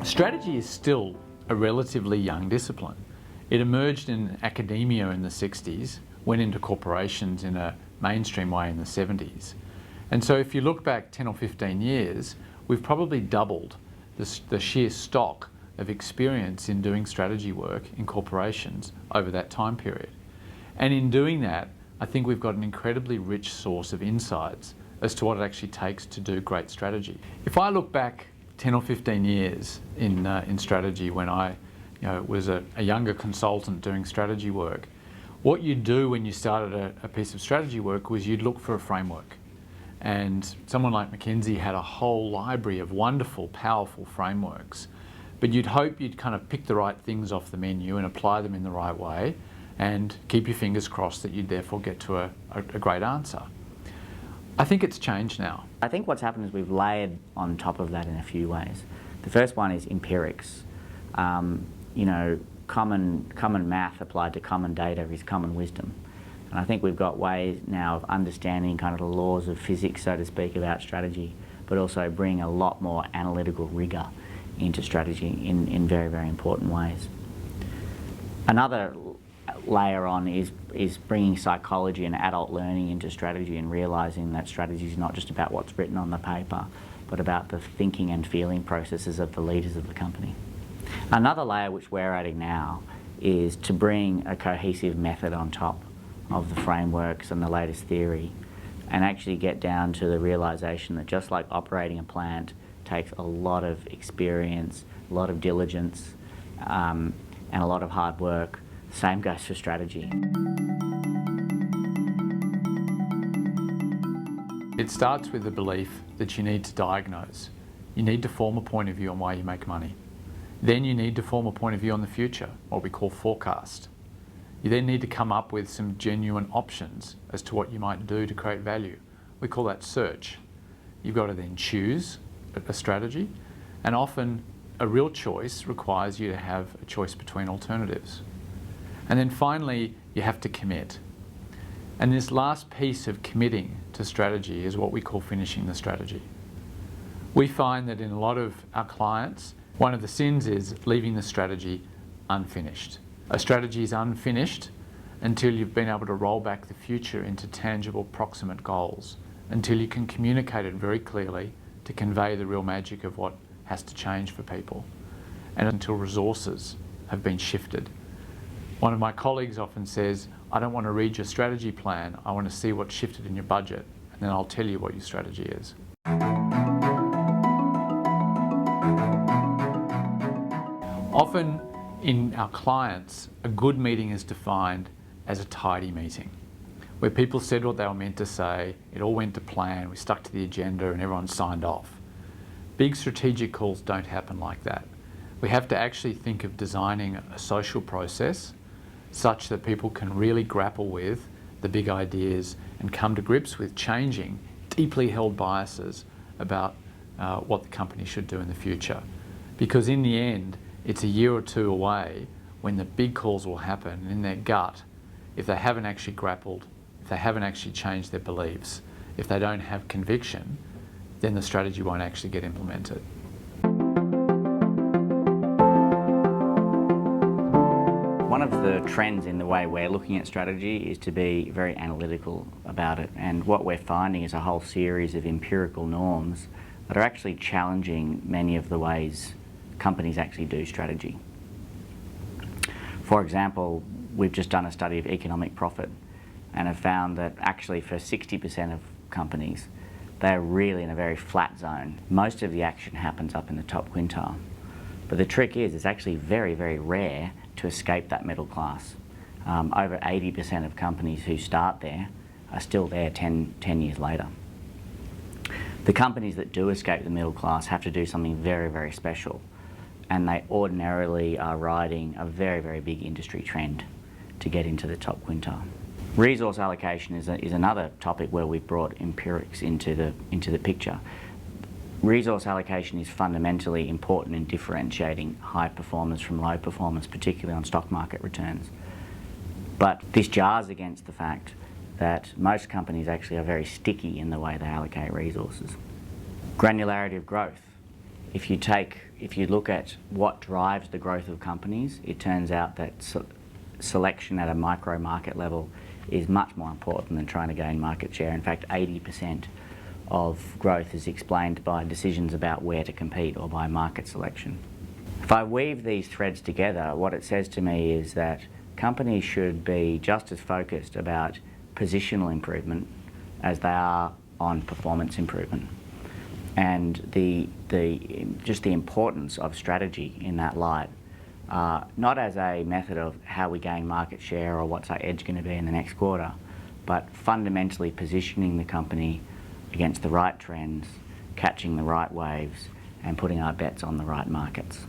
Strategy is still a relatively young discipline. It emerged in academia in the 60s, went into corporations in a mainstream way in the 70s. And so if you look back 10 or 15 years, we've probably doubled the sheer stock of experience in doing strategy work in corporations over that time period. And in doing that, I think we've got an incredibly rich source of insights as to what it actually takes to do great strategy. If I look back 10 or 15 years in strategy when I was a younger consultant doing strategy work, what you'd do when you started a piece of strategy work was you'd look for a framework. And someone like McKinsey had a whole library of wonderful, powerful frameworks. But you'd hope you'd kind of pick the right things off the menu and apply them in the right way and keep your fingers crossed that you'd therefore get to a great answer. I think it's changed now. I think what's happened is we've layered on top of that in a few ways. The first one is empirics. Common math applied to common data is common wisdom. And I think we've got ways now of understanding kind of the laws of physics, so to speak, about strategy, but also bring a lot more analytical rigour into strategy in very, very important ways. Another layer on is bringing psychology and adult learning into strategy and realising that strategy is not just about what's written on the paper, but about the thinking and feeling processes of the leaders of the company. Another layer which we're adding now is to bring a cohesive method on top of the frameworks and the latest theory and actually get down to the realisation that just like operating a plant takes a lot of experience, a lot of diligence, and a lot of hard work, same goes for strategy. It starts with the belief that you need to diagnose. You need to form a point of view on why you make money. Then you need to form a point of view on the future, what we call forecast. You then need to come up with some genuine options as to what you might do to create value. We call that search. You've got to then choose a strategy, and often a real choice requires you to have a choice between alternatives. And then finally, you have to commit. And this last piece of committing to strategy is what we call finishing the strategy. We find that in a lot of our clients, one of the sins is leaving the strategy unfinished. A strategy is unfinished until you've been able to roll back the future into tangible proximate goals, until you can communicate it very clearly to convey the real magic of what has to change for people, and until resources have been shifted. One of my colleagues often says, I don't want to read your strategy plan, I want to see what's shifted in your budget, and then I'll tell you what your strategy is. Often in our clients, a good meeting is defined as a tidy meeting, where people said what they were meant to say, it all went to plan, we stuck to the agenda and everyone signed off. Big strategic calls don't happen like that. We have to actually think of designing a social process such that people can really grapple with the big ideas and come to grips with changing deeply held biases about what the company should do in the future. Because in the end, it's a year or two away when the big calls will happen, and in their gut, if they haven't actually grappled, if they haven't actually changed their beliefs, if they don't have conviction, then the strategy won't actually get implemented. One of the trends in the way we're looking at strategy is to be very analytical about it, and what we're finding is a whole series of empirical norms that are actually challenging many of the ways companies actually do strategy. For example, we've just done a study of economic profit and have found that actually for 60% of companies, they're really in a very flat zone. Most of the action happens up in the top quintile. But the trick is, it's actually very, very rare to escape that middle class. Over 80% of companies who start there are still there 10 years later. The companies that do escape the middle class have to do something very, very special, and they ordinarily are riding a very, very big industry trend to get into the top quintile. Resource allocation is another topic where we've brought empirics into the picture. Resource allocation is fundamentally important in differentiating high performers from low performers, particularly on stock market returns. But this jars against the fact that most companies actually are very sticky in the way they allocate resources. Granularity of growth if you look at what drives the growth of companies, it turns out that selection at a micro market level is much more important than trying to gain market share. In fact, 80% of growth is explained by decisions about where to compete or by market selection. If I weave these threads together, what it says to me is that companies should be just as focused about positional improvement as they are on performance improvement. And just the importance of strategy in that light, not as a method of how we gain market share or what's our edge going to be in the next quarter, but fundamentally positioning the company against the right trends, catching the right waves, and putting our bets on the right markets.